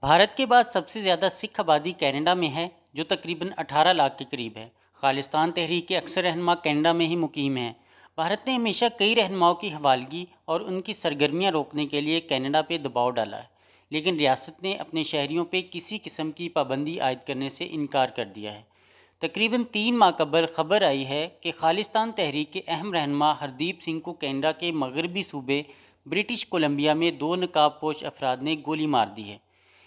بھارت کے بعد سب سے زیادہ سکھ آبادی کینیڈا میں ہے، جو تقریباً 18 لاکھ کے قریب ہے۔ خالصتان تحریک کے اکثر رہنما کینیڈا میں ہی مقیم ہیں۔ بھارت نے ہمیشہ کئی رہنماؤں کی حوالگی اور ان کی سرگرمیاں روکنے کے لیے کینیڈا پہ دباؤ ڈالا ہے، لیکن ریاست نے اپنے شہریوں پہ کسی قسم کی پابندی عائد کرنے سے انکار کر دیا ہے۔ تقریباً 3 ماہ قبل خبر آئی ہے کہ خالصتان تحریک کے اہم رہنما ہردیپ سنگھ کو کینیڈا کے مغربی صوبے برٹش کولمبیا میں 2 نقاب پوش افراد نے گولی مار دی ہے۔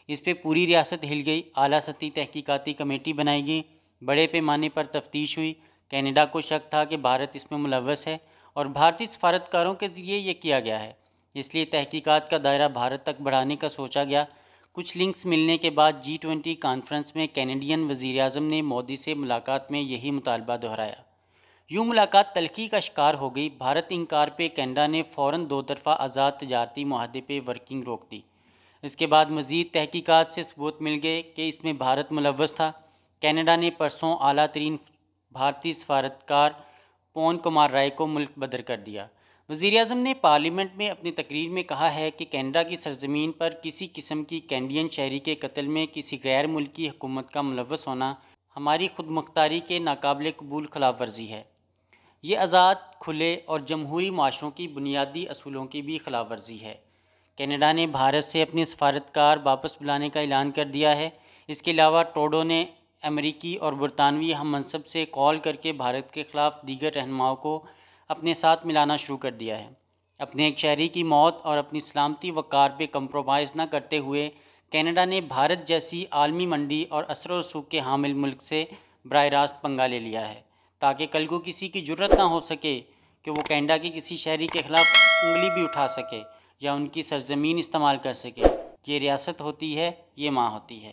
اس پہ پوری ریاست ہل گئی۔ اعلیٰ سطحی تحقیقاتی کمیٹی بنائی گئی، بڑے پیمانے پر تفتیش ہوئی۔ کینیڈا کو شک تھا کہ بھارت اس میں ملوث ہے اور بھارتی سفارتکاروں کے ذریعے یہ کیا گیا ہے، اس لیے تحقیقات کا دائرہ بھارت تک بڑھانے کا سوچا گیا۔ کچھ لنکس ملنے کے بعد G20 کانفرنس میں کینیڈین وزیر اعظم نے مودی سے ملاقات میں یہی مطالبہ دہرایا۔ یوں ملاقات تلخی کا شکار ہو گئی۔ بھارت انکار پہ کینیڈا نے فوراً 2 طرفہ آزاد تجارتی معاہدے پہ ورکنگ روک دی۔ اس کے بعد مزید تحقیقات سے ثبوت مل گئے کہ اس میں بھارت ملوث تھا۔ کینیڈا نے پرسوں اعلیٰ ترین بھارتی سفارتکار پون کمار رائے کو ملک بدر کر دیا۔ وزیر اعظم نے پارلیمنٹ میں اپنی تقریر میں کہا ہے کہ کینیڈا کی سرزمین پر کسی قسم کی کینیڈین شہری کے قتل میں کسی غیر ملکی حکومت کا ملوث ہونا ہماری خود مختاری کے ناقابل قبول خلاف ورزی ہے۔ یہ آزاد، کھلے اور جمہوری معاشروں کی بنیادی اصولوں کی بھی خلاف ورزی ہے۔ کینیڈا نے بھارت سے اپنے سفارتکار واپس بلانے کا اعلان کر دیا ہے۔ اس کے علاوہ ٹروڈو نے امریکی اور برطانوی ہم منصب سے کال کر کے بھارت کے خلاف دیگر رہنماؤں کو اپنے ساتھ ملانا شروع کر دیا ہے۔ اپنے ایک شہری کی موت اور اپنی سلامتی وقار پہ کمپرومائز نہ کرتے ہوئے کینیڈا نے بھارت جیسی عالمی منڈی اور اثر و رسوخ کے حامل ملک سے براہ راست پنگا لے لیا ہے، تاکہ کل کو کسی کی جرأت نہ ہو سکے کہ وہ کینیڈا کے کسی شہری کے خلاف انگلی بھی اٹھا سکے یا ان کی سرزمین استعمال کر سکے۔ یہ ریاست ہوتی ہے، یہ ماں ہوتی ہے۔